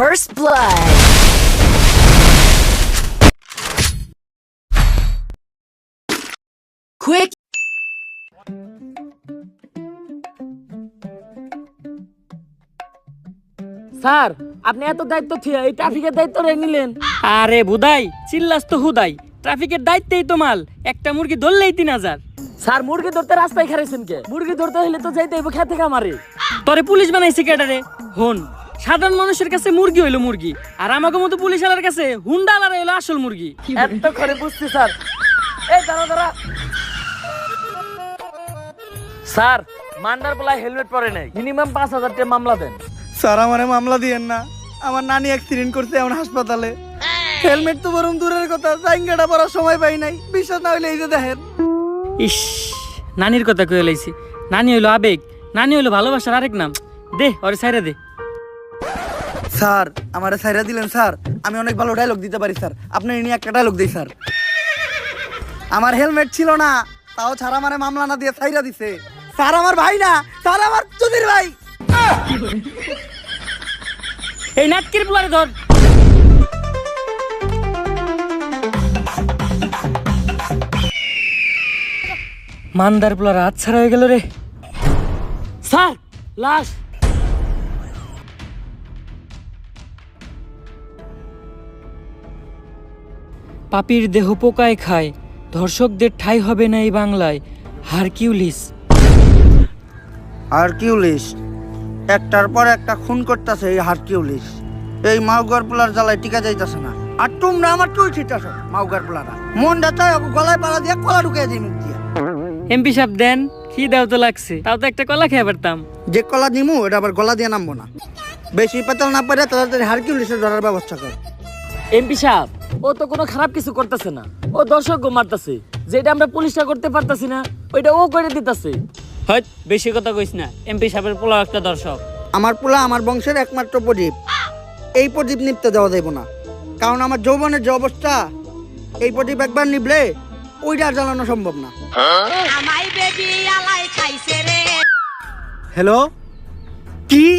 First blood. Quick. Sir আপনি এত দায়িত্ব থিয়া এই ট্রাফিকের দায়িত্ব নিলেন। আরে বুদাই চিল্লাস তো হুদাই, ট্রাফিকের দায়িত্বেই তো মাল, একটা মুরগি ধরলেই 3000। স্যার মুরগি ধরতে রাস্তায় খারাইছেন কে? মুরগি ধরতে হলে তো যাইতে হইব খেতে খামারে। তোরে পুলিশ বানাইছে কেডারে? হন, সাধারণ মানুষের কাছে মুরগি হইলো মুরগি, আর আমাকে মতো পুলিশ আলার কাছে হুন্ডা আলার হইলো আসল মুরগি। এত করে বুঝছি স্যার। এই দাঁড়া দাঁড়া। স্যার মান্ডার বলায় হেলমেট পরে নাই, মিনিমাম 5000 টাকা মামলা দেন। স্যার আমারে মামলা দিয়েন না, আমার নানি অ্যাক্সিডেন্ট করছে এখন হাসপাতালে। হেলমেট তো বরং দূরের কথা, জাইঙ্গাটা পরার সময় পাই নাই। বিশ্বাস না হইলে এই যে দেখেন। ইস, নানির কথা কয়ে লাইছি। নানি হইলো আবেগ, নানি হইলো ভালোবাসার আরেক নাম। দে ওরে ছাইরা দে। স্যার আমারে ছাইরা দিলেন স্যার, আমি অনেক ভালো ডায়লগ দিতে পারি স্যার, আপনি নিয়ে একটা ডায়লগ দিই স্যার। আমার হেলমেট ছিল না, তাও ছাড়া আমারে মামলা না দিয়ে ছাইরা দিছে। স্যার আমার ভাই না, স্যার আমার চুদির ভাই। এই নাটকির পোলারে ধর। মান্দার পোলার হাত ছাড়া হয়ে গেল রে। স্যার লাশ। পাপির দেহ পোকায় খায়, ধর্ষকদের ঠাঁই হবে না এই বাংলায়। হারকিউলিস। হারকিউলিস একটার পর একটা খুন করতেছে এই হারকিউলিস। এই মাউগার পোলার জ্বালায় টিকা যাইতেছে না। আর তোমরা আমার চুল ছিটাছো মাউগার পোলারা। মনটা চাই ওকে গলায় পাড়া দিয়ে কলা ঢুকিয়ে দিই মুখ দিয়ে। এমপি সাহেব দেন, কি দাও তো লাগছে, তাও তো একটা কলা খেয়ে পারতাম। যে কলা নিমু এটা আবার গলা দিয়ে নামবো না। বেশি পেতাল না পারে তাড়াতাড়ি হারকিউলিসের ধরার ব্যবস্থা কর। এমপি সাহেব ও তো কোনো খারাপ কিছু করতেছে না, ও দর্শক মারতেছে। যেটা আমরা পুলিশটা করতে পারতাছি না ওইটা ও করে দিতেছে। হয়ত বেশি কথা কইস না, এমপি সাহেবের পোলা একটা দর্শক। আমার পোলা আমার বংশের একমাত্র প্রদীপ, এই প্রদীপ নিপতে দেওয়া যাইব না। কারণ আমার যৌবনের যে অবস্থা, এই প্রদীপ একবার নিবলে ওইটা আর জ্বালানো সম্ভব না। হ্যালো, কি